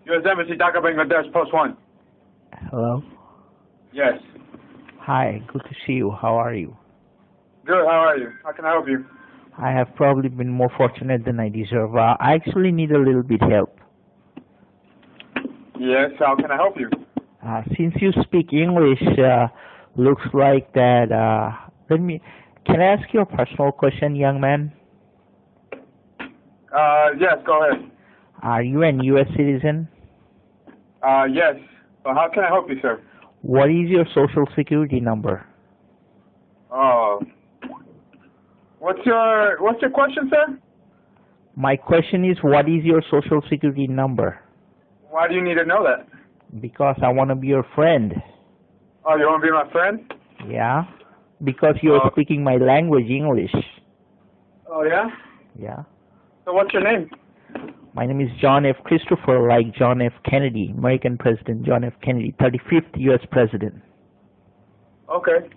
U.S. Embassy, Dhaka, Bangladesh, post 1. Hello. Yes. Hi, good to see you. How are you? Good, how are you? How can I help you? I have probably been more fortunate than I deserve. I actually need a little bit help. Yes, how can I help you? Since you speak English, looks like that, can I ask you a personal question, young man? Yes, go ahead. Are you an U.S. citizen? Yes. But how can I help you, sir? What is your social security number? What's your question, sir? My question is, what is your social security number? Why do you need to know that? Because I want to be your friend. Oh, you want to be my friend? Yeah? Because you're speaking my language, English. Oh, yeah? Yeah. So what's your name? My name is John F. Christopher, like John F. Kennedy, American President John F. Kennedy, 35th U.S. President. Okay.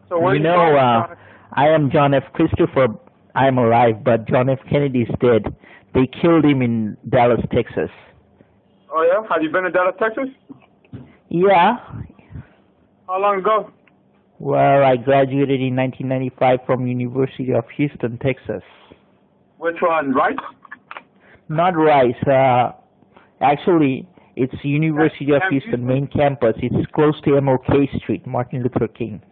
So where you you know, from? I am John F. Christopher. I am alive, but John F. Kennedy is dead. They killed him in Dallas, Texas. Oh, yeah? Have you been to Dallas, Texas? Yeah. How long ago? Well, I graduated in 1995 from University of Houston, Texas. Which one, Rice? Not Rice. Actually, it's University of Houston main campus. It's close to MLK Street, Martin Luther King.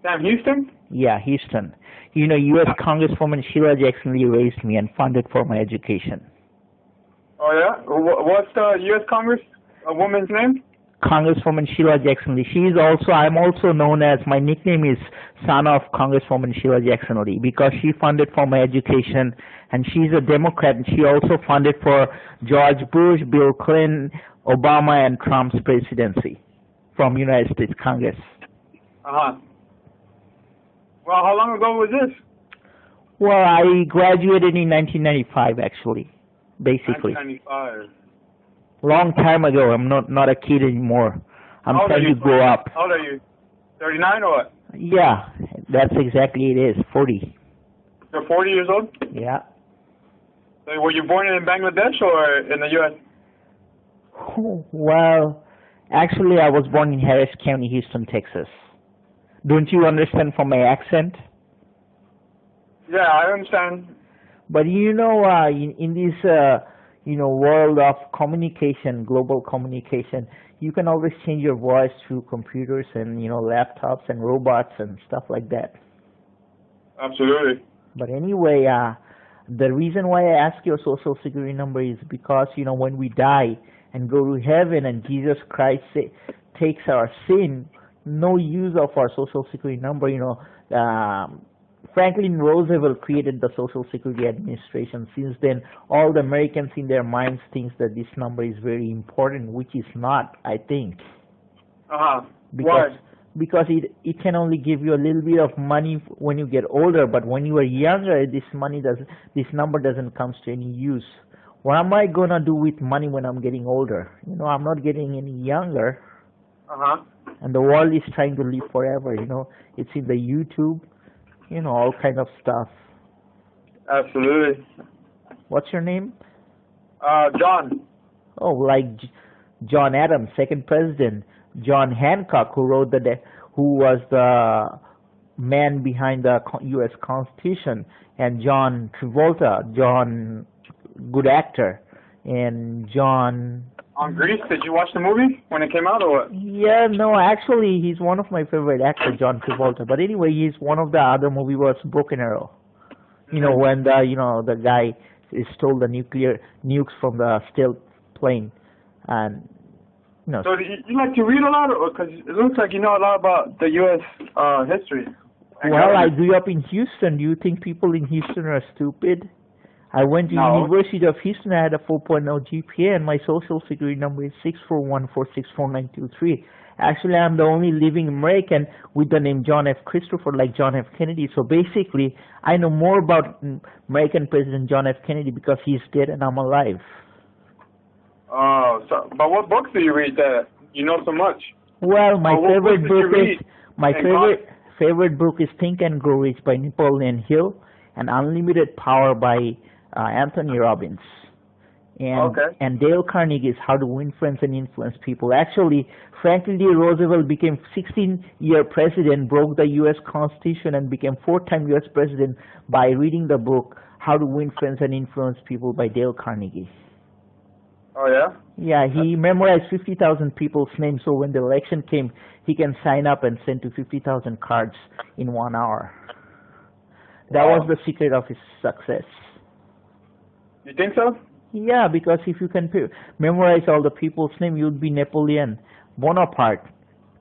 Sam Houston? Yeah, Houston. You know, U.S. Congresswoman Sheila Jackson Lee raised me and funded for my education. Oh, yeah? What's the U.S. Congress woman's name? Congresswoman Sheila Jackson Lee. I'm also known as, my nickname is son of Congresswoman Sheila Jackson Lee, because she funded for my education, and she's a Democrat, and she also funded for George Bush, Bill Clinton, Obama, and Trump's presidency from United States Congress. Uh-huh. Well, how long ago was this? Well, I graduated in 1995, actually, basically. 1995. Long time ago. I'm not a kid anymore. I'm trying to grow up. How old are you? 39 or what? Yeah, that's exactly it is. 40. You're 40 years old? Yeah. So were you born in Bangladesh or in the U.S.? Well, actually, I was born in Harris County, Houston, Texas. Don't you understand from my accent? Yeah, I understand. But you know, in this world of communication, global communication, you can always change your voice through computers and laptops and robots and stuff like that. Absolutely. But anyway, the reason why I ask your social security number is because when we die and go to heaven and Jesus Christ takes our sin, no use of our social security number. Franklin Roosevelt created the Social Security Administration. Since then, all the Americans in their minds think that this number is very important, which is not, I think. Uh-huh. Because, Why? Because it can only give you a little bit of money when you get older, but when you are younger, this number doesn't come to any use. What am I gonna do with money when I'm getting older? I'm not getting any younger. Uh-huh. And the world is trying to live forever. It's in the YouTube. All kind of stuff. Absolutely. What's your name? John. Oh, like John Adams, second president. John Hancock, who was the man behind the U.S. Constitution, and John Travolta, John, good actor, and John. On Grease, did you watch the movie when it came out or what? Yeah, no, actually, he's one of my favorite actors, John Travolta. But anyway, he's one of the other movie was Broken Arrow. When the guy stole the nukes from the stealth plane, and So you like to read a lot, because it looks like you know a lot about the U.S. History. Well, I grew up in Houston. Do you think people in Houston are stupid? I went to University of Houston. I had a 4.0 GPA, and my social security number is 641464923. Actually, I'm the only living American with the name John F. Christopher, like John F. Kennedy. So basically, I know more about American President John F. Kennedy because he's dead and I'm alive. Oh, but what books do you read that you know so much? Well, my favorite book is Think and Grow Rich by Napoleon Hill, and Unlimited Power by Anthony Robbins. And Dale Carnegie's How to Win Friends and Influence People. Actually, Franklin D. Roosevelt became 16-year president, broke the U.S. Constitution, and became 4-time U.S. president by reading the book How to Win Friends and Influence People by Dale Carnegie. Oh, yeah? Yeah, he memorized 50,000 people's names, so when the election came, he can sign up and send to 50,000 cards in 1 hour. That was the secret of his success. You think so? Yeah, because if you can memorize all the people's name, you'd be Napoleon Bonaparte,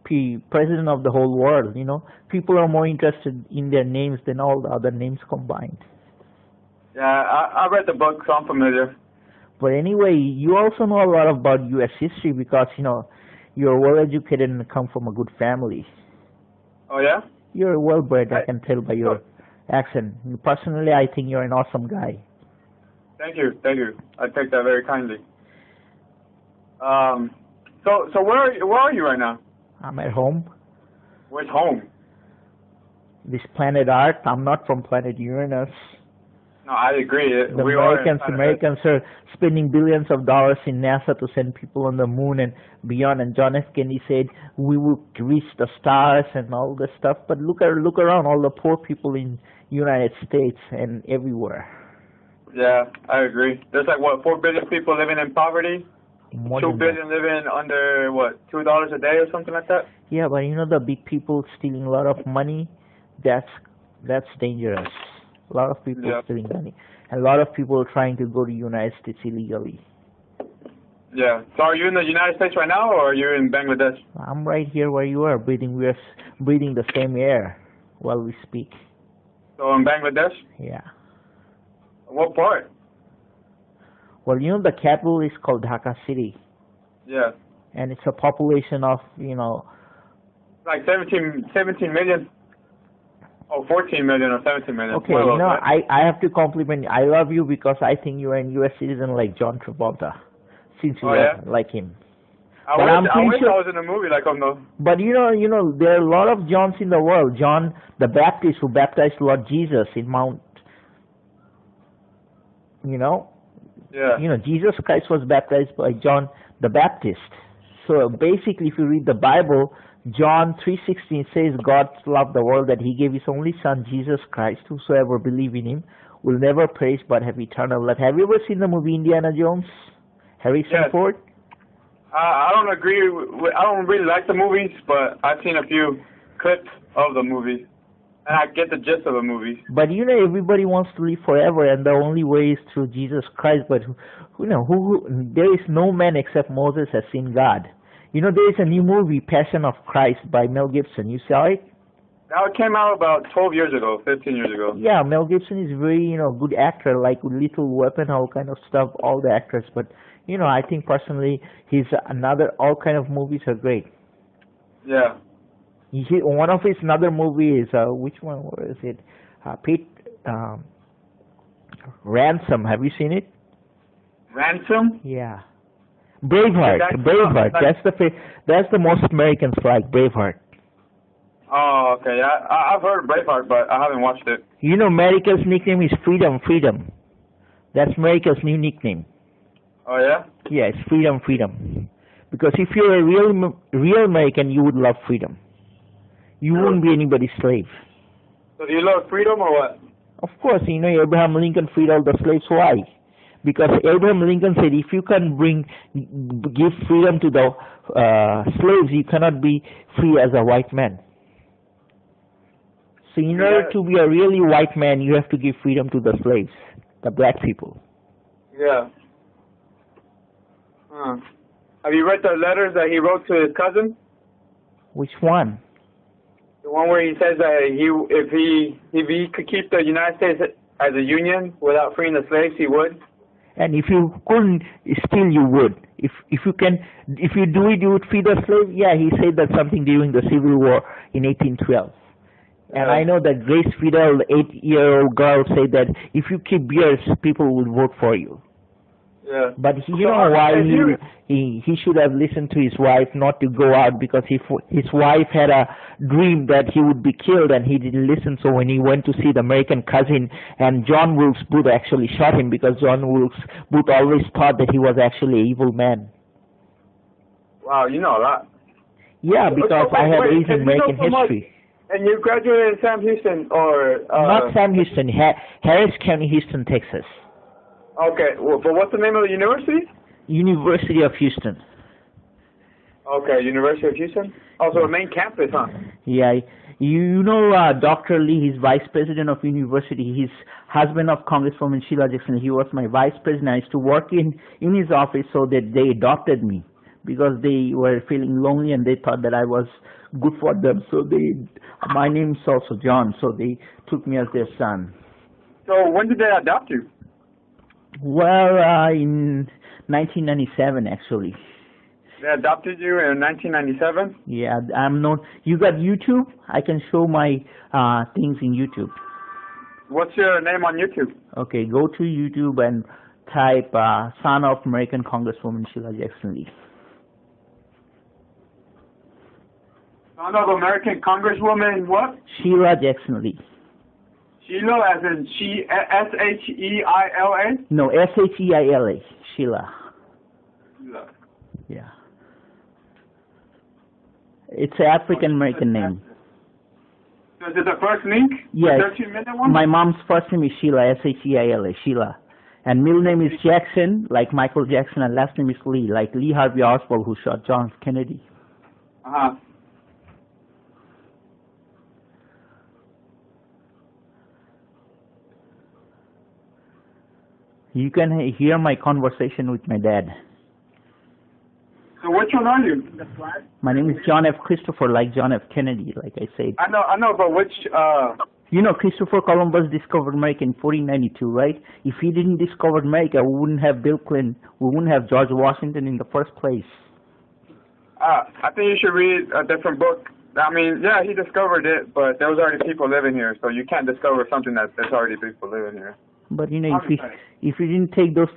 president of the whole world. You know, people are more interested in their names than all the other names combined. Yeah, I read the book, so I'm familiar. But anyway, you also know a lot about U.S. history because, you know, you're well-educated and come from a good family. Oh, yeah? You're well-bred, I can tell by your accent. Personally, I think you're an awesome guy. Thank you. I take that very kindly. So where are you right now? I'm at home. Where's home? This planet Earth. I'm not from planet Uranus. No, I agree. The Americans are spending billions of dollars in NASA to send people on the moon and beyond. And John F. Kennedy said we will reach the stars and all this stuff. But look around, all the poor people in United States and everywhere. Yeah, I agree. There's like, 4 billion people living in poverty? 2 billion living under, $2 a day or something like that? Yeah, but you know the big people stealing a lot of money? That's dangerous. A lot of people stealing money. And a lot of people are trying to go to the United States illegally. Yeah. So are you in the United States right now, or are you in Bangladesh? I'm right here where you are, breathing. We're breathing the same air while we speak. So in Bangladesh? Yeah. What part? Well, you know the capital is called Dhaka City. Yeah. And it's a population of, you know... Like 17 million. Oh, 14 million or 17 million. Okay, you know, I have to compliment you. I love you because I think you're a U.S. citizen like John Travolta, since you like him. I wish I was in a movie like him, though. But you know, there are a lot of Johns in the world. John the Baptist, who baptized Lord Jesus in Mount... You know? Yeah. You know, Jesus Christ was baptized by John the Baptist. So basically, if you read the Bible, John 3:16 says God loved the world that He gave His only Son, Jesus Christ. Whosoever believe in Him will never perish but have eternal life. Have you ever seen the movie Indiana Jones? Harrison Ford? I don't agree. I don't really like the movies, but I've seen a few clips of the movies. And I get the gist of the movie. But you know, everybody wants to live forever, and the only way is through Jesus Christ. But there is no man except Moses has seen God. You know, there is a new movie, Passion of Christ, by Mel Gibson. You saw it? Now it came out about 12 years ago, 15 years ago. Yeah, Mel Gibson is very, good actor, like Little Weapon, all kind of stuff, all the actors. But I think personally, all kind of movies are great. Yeah. One of his another movie is which one was it? Ransom. Have you seen it? Ransom? Yeah. Braveheart. Braveheart. That's the most Americans like Braveheart. Oh, okay. Yeah, I've heard of Braveheart, but I haven't watched it. You know, America's nickname is Freedom. Freedom. That's America's new nickname. Oh yeah. Yeah, it's Freedom. Freedom. Because if you're a real American, you would love freedom. You wouldn't be anybody's slave. So do you love freedom or what? Of course, Abraham Lincoln freed all the slaves. Why? Because Abraham Lincoln said, if you can give freedom to the slaves, you cannot be free as a white man. So in order to be a really white man, you have to give freedom to the slaves, the black people. Yeah. Have you read the letters that he wrote to his cousin? Which one? The one where he says that if he could keep the United States as a union without freeing the slaves, he would. And if you couldn't, still you would. If you do it, you would free the slaves. Yeah, he said that something during the Civil War in 1812. And I know that Grace Fidel, the 8-year-old girl, said that if you keep beers, people will vote for you. Yeah. But you know why he should have listened to his wife not to go out, because his wife had a dream that he would be killed and he didn't listen. So when he went to see the American cousin, and John Wilkes Booth actually shot him, because John Wilkes Booth always thought that he was actually an evil man. Wow, you know a lot. Yeah, because I had Asian American history. And you graduated in Sam Houston, or not Sam Houston, Harris County, Houston, Texas. Okay, well, but what's the name of the university? University of Houston. Okay, University of Houston. Also, a main campus, huh? Yeah, you know Dr. Lee, he's vice president of university. He's husband of Congresswoman Sheila Jackson. He was my vice president. I used to work in his office, so that they adopted me, because they were feeling lonely and they thought that I was good for them. So my name's also John, so they took me as their son. So when did they adopt you? Well, in 1997, actually. They adopted you in 1997? Yeah, I'm known. You got YouTube? I can show my things in YouTube. What's your name on YouTube? Okay, go to YouTube and type son of American Congresswoman Sheila Jackson Lee. Son of American Congresswoman what? Sheila Jackson Lee. Sheila as in S-H-E-I-L-A? No, S-H-E-I-L-A. Sheila. Sheila. Yeah. It's an African American name. So is it the first link? Yes. The 13-minute one? My mom's first name is Sheila, S-H-E-I-L-A, Sheila. And middle name is Jackson, like Michael Jackson, and last name is Lee, like Lee Harvey Oswald, who shot John F. Kennedy. Uh-huh. You can hear my conversation with my dad. So which one are you? My name is John F. Christopher, like John F. Kennedy, like I said. I know, but which, You know, Christopher Columbus discovered America in 1492, right? If he didn't discover America, we wouldn't have Bill Clinton, we wouldn't have George Washington in the first place. I think you should read a different book. I mean, yeah, he discovered it, but there was already people living here, so you can't discover something that there's already people living here. But you know, if we didn't take those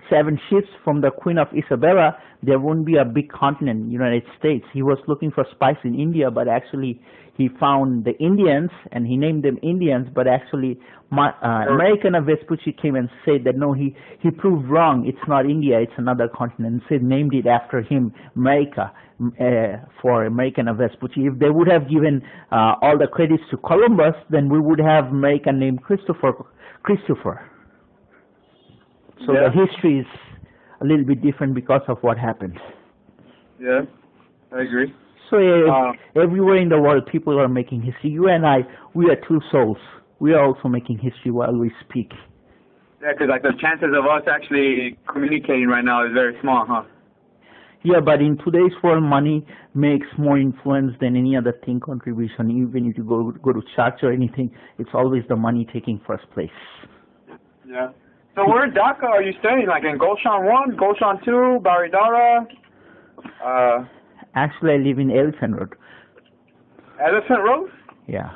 7 ships from the Queen of Isabella, there wouldn't be a big continent, United States. He was looking for spice in India, but actually he found the Indians, and he named them Indians, but actually American Vespucci came and said that no, he proved wrong. It's not India, it's another continent, and said named it after him, America, for American Vespucci. If they would have given all the credits to Columbus, then we would have American named Christopher. So the history is a little bit different because of what happened. Yeah, I agree. So everywhere in the world, people are making history. You and I, we are two souls. We are also making history while we speak. Yeah, because like the chances of us actually communicating right now is very small, huh? Yeah, but in today's world, money makes more influence than any other thing contribution. Even if you go to church or anything, it's always the money taking first place. Yeah. So where in Dhaka are you staying? Like in Gulshan 1, Gulshan 2, Baridara? Actually, I live in Elephant Road. Elephant Road? Yeah.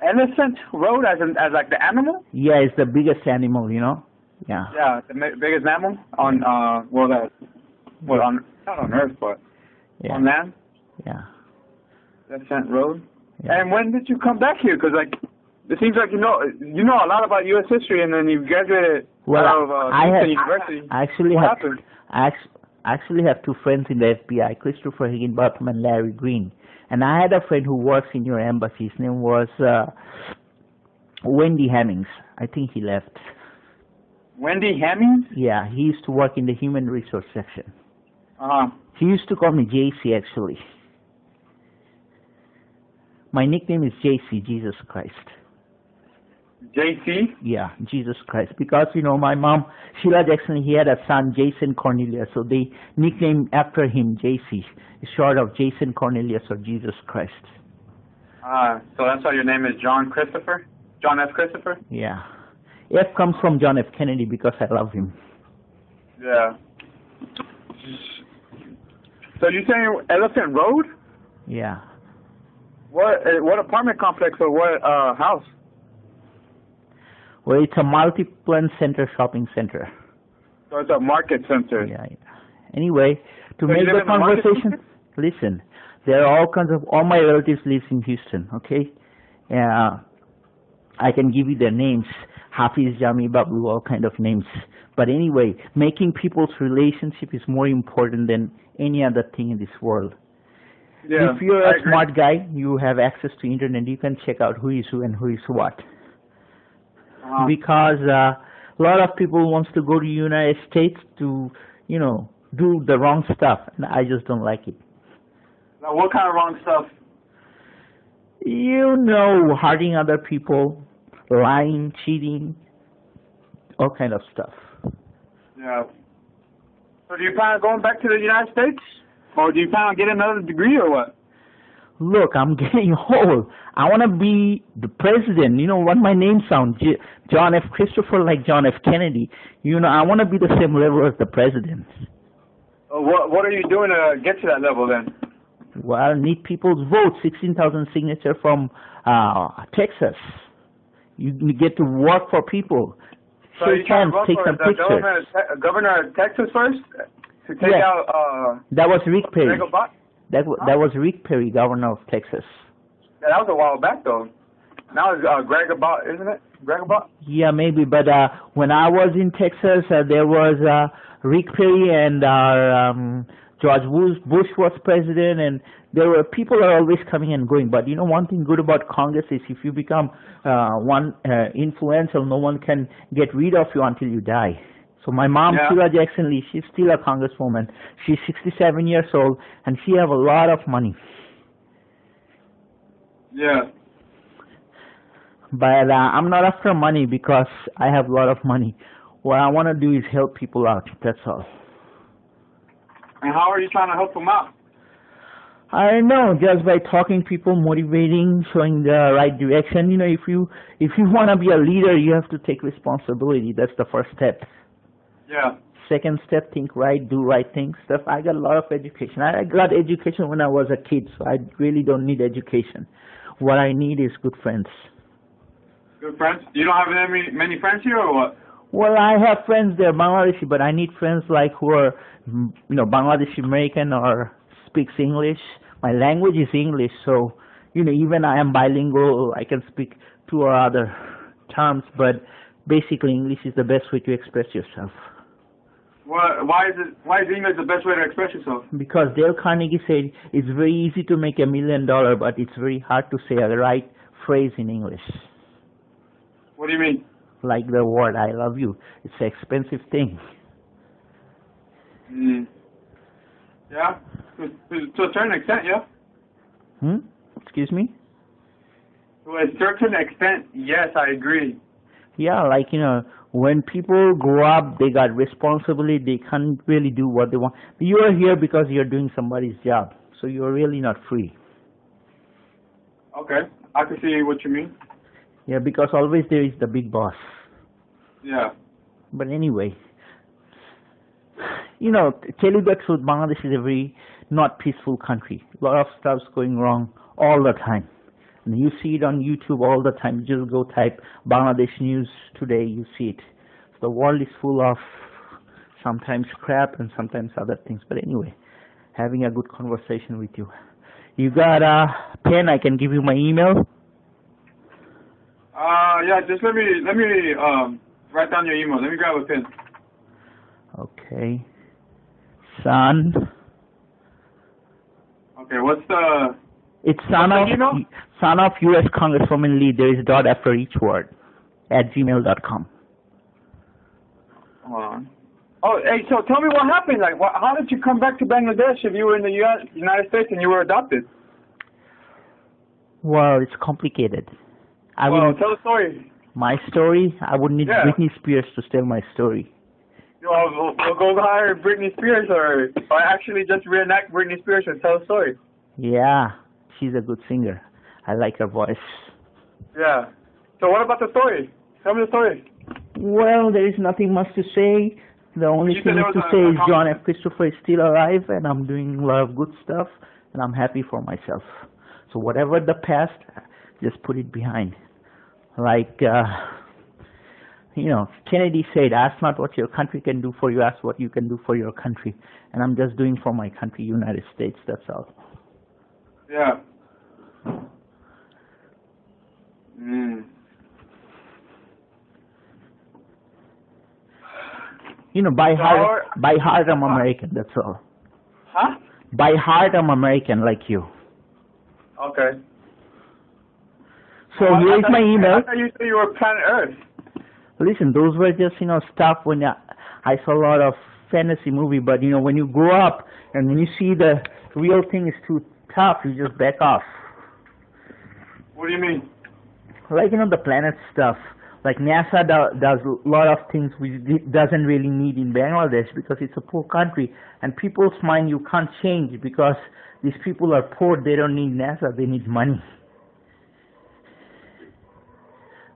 Elephant Road as like the animal? Yeah, it's the biggest animal, you know? Yeah. Yeah, the biggest mammal on, not on Earth, but on land? Yeah. Elephant Road? Yeah. And when did you come back here? Because like, it seems like you know a lot about U.S. history, and then you graduated out of University. I actually have 2 friends in the FBI, Christopher Higginbotham and Larry Green. And I had a friend who works in your embassy. His name was Wendy Hemmings. I think he left. Wendy Hemmings? Yeah, he used to work in the human resource section. Uh-huh. He used to call me JC, actually. My nickname is JC, Jesus Christ. JC? Yeah, Jesus Christ. Because, you know, my mom, Sheila Jackson, he had a son, Jason Cornelius, so they nicknamed after him JC, short of Jason Cornelius or Jesus Christ. So that's why your name is John Christopher? John F. Christopher? Yeah. F comes from John F. Kennedy because I love him. Yeah. So you're saying Elephant Road? Yeah. What apartment complex or what house? Well, it's a multi-plan center shopping center. So it's a market center. Yeah. Anyway, to So make you live the in the market conversation, center? listen, there are all my relatives live in Houston, okay? I can give you their names, Hafiz, Jami, Babu, all kind of names. But anyway, making people's relationship is more important than any other thing in this world. Yeah, if you're I a agree. smart guy, you have access to internet, you can check out who is who and who is what. Because a lot of people wants to go to United States to, do the wrong stuff, and I just don't like it. Now, what kind of wrong stuff? Hurting other people, lying, cheating, all kind of stuff. Yeah. So do you plan on going back to the United States? Or do you plan on getting another degree or what? Look, I'm getting old. I want to be the president. You know what my name sounds? John F. Christopher, like John F. Kennedy. I want to be the same level as the president. What are you doing to get to that level then? Well, I need people's votes, 16,000 signatures from Texas. You get to work for people. So you trying to vote take for some the pictures. governor of Texas first? To take out... that was Rick Perry. That was Rick Perry, governor of Texas. Yeah, that was a while back, though. Now it's Greg Abbott, isn't it? Greg Abbott? Yeah, maybe. But when I was in Texas, there was Rick Perry and George Bush was president, and there were people are always coming and going. But one thing good about Congress is if you become influential, no one can get rid of you until you die. So my mom, Sheila Jackson Lee, she's still a congresswoman. She's 67 years old, and she have a lot of money. Yeah. But I'm not after money because I have a lot of money. What I want to do is help people out. That's all. And how are you trying to help them out? I don't know, just by talking people, motivating, showing the right direction. If you want to be a leader, you have to take responsibility. That's the first step. Yeah. Second step, think right, do right things. Stuff. I got a lot of education. I got education when I was a kid, so I really don't need education. What I need is good friends. Good friends? You don't have many friends here, or what? Well, I have friends there, Bangladeshi, but I need friends like who are, Bangladeshi American or speaks English. My language is English, so, even I am bilingual, I can speak two or other terms, but basically English is the best way to express yourself. Why is English the best way to express yourself? Because Dale Carnegie said it's very easy to make $1 million, but it's very hard to say the right phrase in English. What do you mean? Like the word "I love you." It's an expensive thing. Yeah? To a certain extent, yeah? Excuse me? To a certain extent, yes, I agree. Yeah, when people grow up, they got responsibility, they can't really do what they want. You are here because you're doing somebody's job, so you're really not free. Okay, I can see what you mean. Yeah, because always there is the big boss. Yeah. But anyway, tell you the truth, Bangladesh is a very not peaceful country. A lot of stuff's going wrong all the time. And you see it on YouTube all the time. You just go type Bangladesh news today, you see it. So the world is full of sometimes crap and sometimes other things. But anyway, having a good conversation with you. You got a pen? I can give you my email. Yeah, just let me write down your email. Let me grab a pen. Okay. Son. Okay, what's the... It's son of U.S. Congresswoman Lee. There is a dot after each word. @gmail.com. Hold on. Oh, hey, so tell me what happened. How did you come back to Bangladesh if you were in the United States and you were adopted? Well, it's complicated. Tell the story. My story? I would need Britney Spears to tell my story. We'll go hire Britney Spears or actually just reenact Britney Spears and tell the story. Yeah, she's a good singer. I like her voice. Yeah. So what about the story? Tell me the story. Well, there is nothing much to say. The only thing to say is John F. Christopher is still alive, and I'm doing a lot of good stuff, and I'm happy for myself. So whatever the past, just put it behind. You know, Kennedy said, ask not what your country can do for you, ask what you can do for your country. And I'm just doing for my country, United States, that's all. Yeah. Mm. You know, by heart I'm American, that's all. Huh? By heart I'm American, like you. Okay. So here's my email. I thought you said you were planet Earth. Listen, those were just, you know, stuff when I saw a lot of fantasy movie, but, you know, when you grow up and when you see the real thing is too tough, you just back off. What do you mean? Like, you know, the planet stuff. Like NASA does a lot of things which it doesn't really need in Bangladesh because it's a poor country. And people's mind you can't change because these people are poor. They don't need NASA. They need money.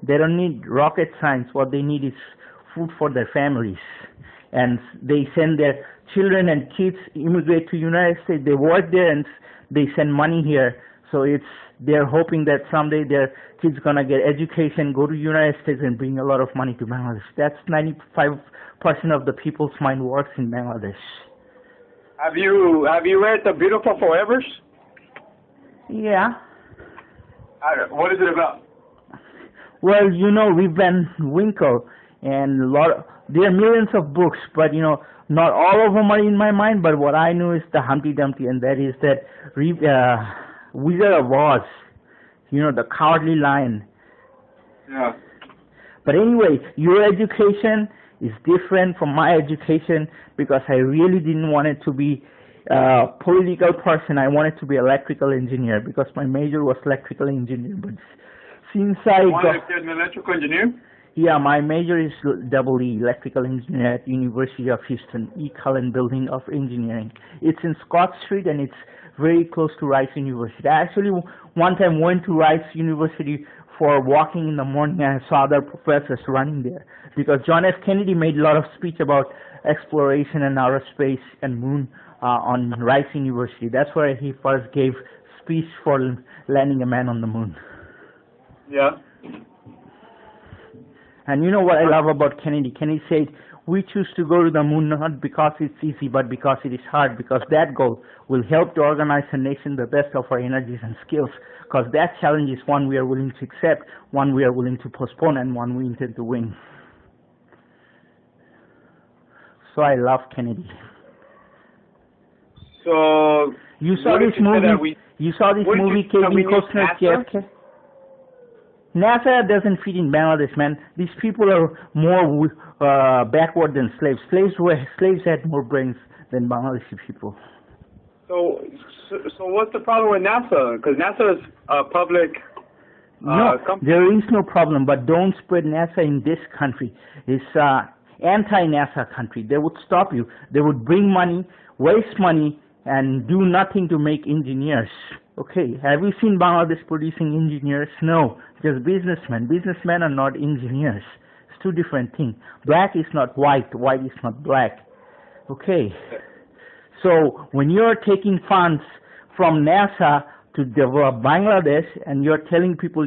They don't need rocket science. What they need is food for their families. And they send their children and kids immigrate to United States. They work there and they send money here. So they're hoping that someday their kids gonna get education, go to United States and bring a lot of money to Bangladesh. That's 95% of the people's mind works in Bangladesh. Have you read The Beautiful Forevers? Yeah. What is it about? Well, you know, Rip Van Winkle and there are millions of books, but, you know, not all of them are in my mind, but what I know is the Humpty Dumpty, and that is that Wizard of Oz, you know, the Cowardly Lion. Yeah. But anyway, your education is different from my education because I really didn't want it to be a political person. I wanted to be electrical engineer because my major was electrical engineer, but since I wanted to be an electrical engineer? Yeah, my major is EE, electrical engineer at University of Houston, E. Cullen Building of Engineering. It's in Scott Street and it's very close to Rice University. I actually one time went to Rice University for walking in the morning and I saw other professors running there because John F. Kennedy made a lot of speech about exploration and outer space and moon on Rice University. That's where he first gave speech for landing a man on the moon. Yeah. And you know what I love about Kennedy? Kennedy said, we choose to go to the moon not because it's easy, but because it is hard, because that goal will help to organize a nation the best of our energies and skills, because that challenge is one we are willing to accept, one we are willing to postpone, and one we intend to win. So I love Kennedy. So you saw this movie? You saw this movie, Kevin Costner, JFK? NASA doesn't fit in Bangladesh, man. These people are more backward than slaves. Slaves had more brains than Bangladeshi people. So what's the problem with NASA? Because NASA is a public company. There is no problem, but don't spread NASA in this country. It's anti-NASA country. They would stop you. They would bring money, waste money, and do nothing to make engineers. Okay, have you seen Bangladesh producing engineers? No, just businessmen. Businessmen are not engineers. It's two different things. Black is not white, white is not black. Okay, so when you're taking funds from NASA to develop Bangladesh and you're telling people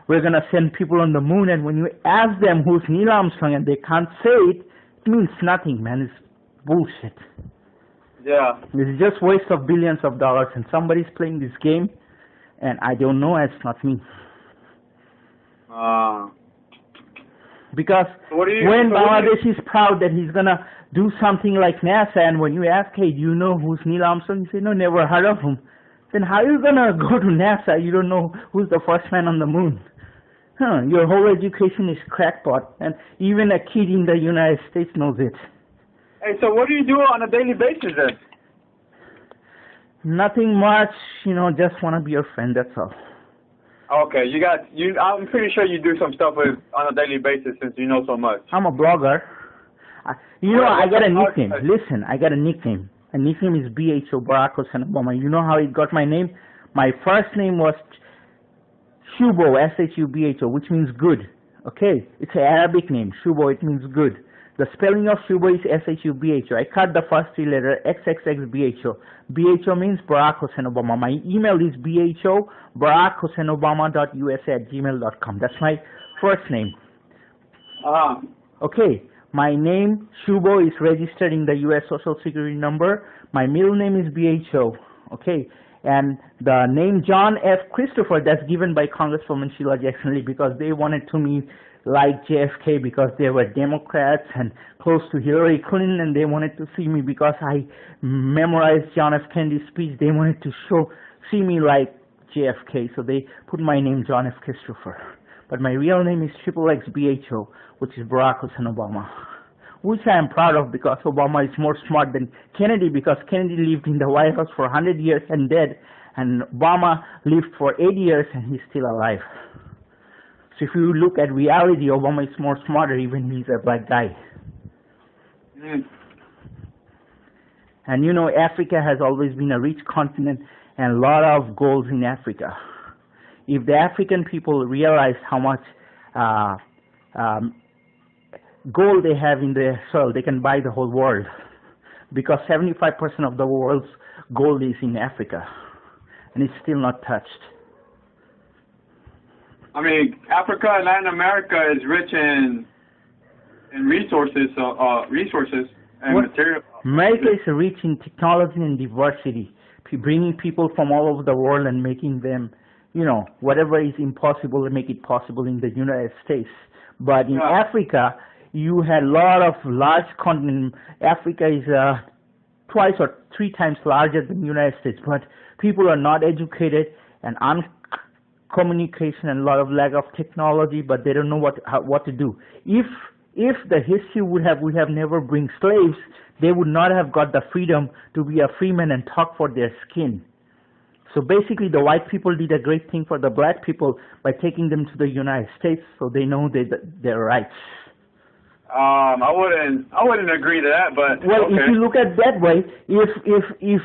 we're going to send people on the moon, and when you ask them who's Neil Armstrong and they can't say it, it means nothing, man. It's bullshit. Yeah. It's just waste of billions of dollars, and somebody's playing this game, and I don't know, it's not me. Because when Bangladesh is proud that he's gonna do something like NASA, and when you ask, hey, do you know who's Neil Armstrong? You say, no, never heard of him. Then how are you gonna go to NASA? You don't know who's the first man on the moon. Your whole education is crackpot, and even a kid in the United States knows it. Hey, so what do you do on a daily basis then? Nothing much, just want to be your friend, that's all. Okay, I'm pretty sure you do some stuff on a daily basis since you know so much. I'm a blogger. I got a nickname. Listen, I got a nickname. My nickname is BHO, Barack Hussein Obama. You know how it got my name? My first name was Shubo, S-H-U-B-H-O, which means good. Okay? It's an Arabic name. Shubo, it means good. The spelling of Shubo is S-H-U-B-H-O. I cut the first three letters, XXXBHO. BHO means Barack Hussein Obama. My email is BHO, BarackHusseinObama.usa@gmail.com. That's my first name. Okay, my name, Shubo, is registered in the U.S. Social Security number. My middle name is BHO. Okay, and the name John F. Christopher, that's given by Congresswoman Sheila Jackson Lee because they wanted to me like JFK because they were Democrats and close to Hillary Clinton, and they wanted to see me because I memorized John F. Kennedy's speech. They wanted to see me like JFK, so they put my name John F. Christopher. But my real name is XXXBHO, which is Barack Hussein Obama, which I am proud of because Obama is more smart than Kennedy because Kennedy lived in the White House for 100 years and dead, and Obama lived for 8 years and he's still alive. So if you look at reality, Obama is more smarter even he's a black guy. And you know, Africa has always been a rich continent and a lot of gold in Africa. If the African people realize how much gold they have in their soil, they can buy the whole world. Because 75% of the world's gold is in Africa, and it's still not touched. I mean, Africa and Latin America is rich in resources and material. America is rich in technology and diversity, bringing people from all over the world and making them, you know, whatever is impossible to make it possible in the United States. But in Africa, you had a lot of large continent. Africa is 2 or 3 times larger than the United States, but people are not educated and communication and a lot of lack of technology, but they don't know what to do. If the history would have never bring slaves, they would not have got the freedom to be a freeman and talk for their skin. So basically, the white people did a great thing for the black people by taking them to the United States, so they know their rights. I wouldn't agree to that, but well, okay. If you look at it that way, if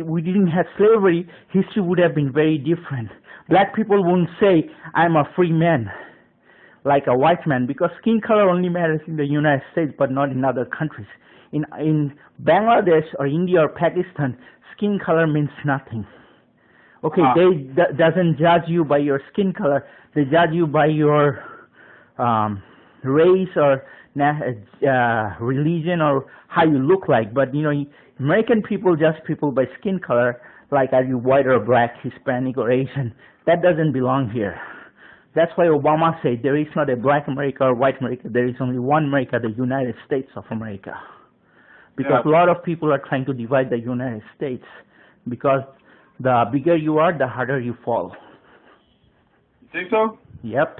we didn't have slavery, history would have been very different. Black people wouldn't say, "I'm a free man," like a white man, because skin color only matters in the United States, but not in other countries. In Bangladesh or India or Pakistan, skin color means nothing. Okay, they doesn't judge you by your skin color. They judge you by your race or religion or how you look like. But, you know, American people judge people by skin color, like are you white or black, Hispanic or Asian. That doesn't belong here. That's why Obama said there is not a black America or white America. There is only one America, the United States of America. Because a lot of people are trying to divide the United States. Because the bigger you are, the harder you fall. You think so? Yep.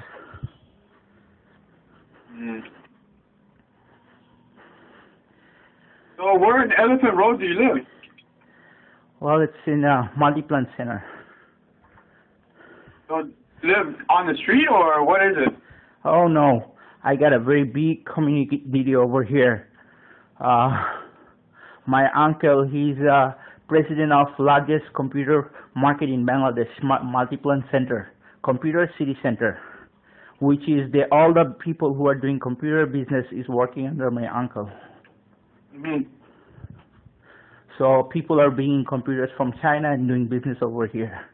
So where in Elephant Road do you live? Well, it's in a multi-plant center. So you live on the street or what is it? Oh no, I got a very big community over here. My uncle, he's president of largest computer market in Bangladesh, multi-plant center, computer city center, which is all the people who are doing computer business is working under my uncle. So people are bringing computers from China and doing business over here.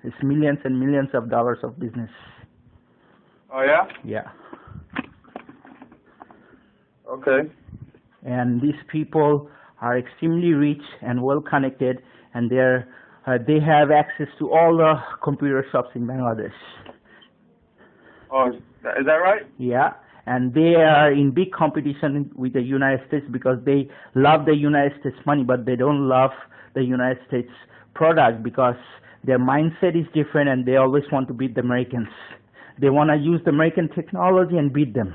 It's millions and millions of dollars of business. Oh yeah? Yeah. Okay. And these people are extremely rich and well connected, and they have access to all the computer shops in Bangladesh. Oh, is that right? Yeah, and they are in big competition with the United States because they love the United States money, but they don't love the United States product because their mindset is different and they always want to beat the Americans. They want to use the American technology and beat them.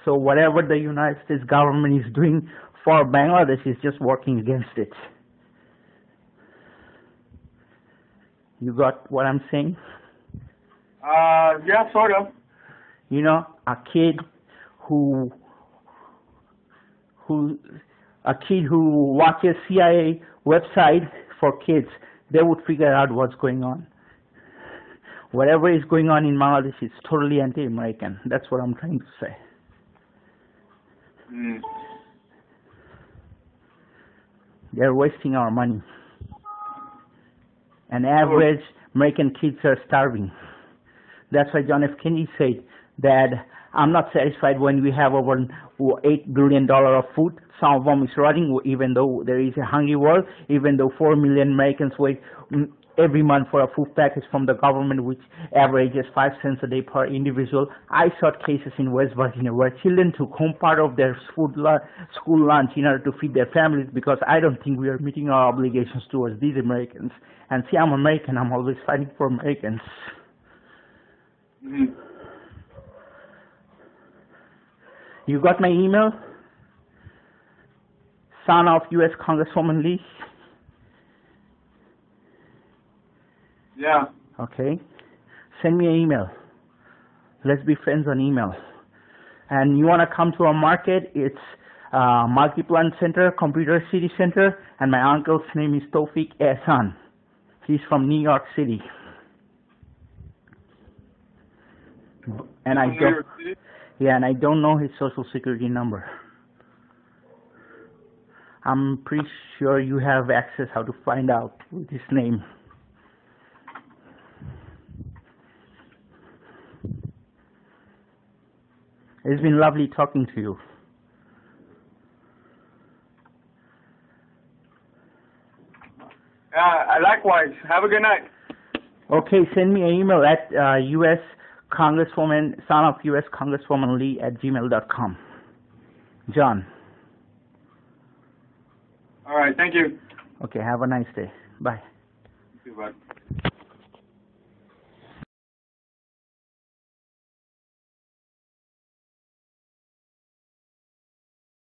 So whatever the United States government is doing for Bangladesh is just working against it. You got what I'm saying? Yeah, sort of. You know, a kid who watches CIA website for kids, they would figure out what's going on. Whatever is going on in Bangladesh is totally anti-American. That's what I'm trying to say. They're wasting our money. And average American kids are starving. That's why John F. Kennedy said that I'm not satisfied when we have over $8 billion of food. Some of them is rotting, even though there is a hungry world, even though 4 million Americans wait every month for a food package from the government, which averages 5 cents a day per individual. I saw cases in West Virginia where children took home part of their school lunch in order to feed their families, because I don't think we are meeting our obligations towards these Americans. And see, I'm American. I'm always fighting for Americans. Mm-hmm. You got my email? Son of U.S. Congresswoman Lee? Yeah. Okay. Send me an email. Let's be friends on email. And you want to come to our market? It's Multiplan Center, Computer City Center, and my uncle's name is Tawfiq Ehsan. He's from New York City. And I don't. Yeah, and I don't know his social security number. I'm pretty sure you have access how to find out with his name. It's been lovely talking to you. Likewise. Have a good night. Okay, send me an email at U.S. Congresswoman, son of U.S. Congresswoman Lee at gmail.com. John. All right. Thank you. Okay, have a nice day. Bye. You too, bud.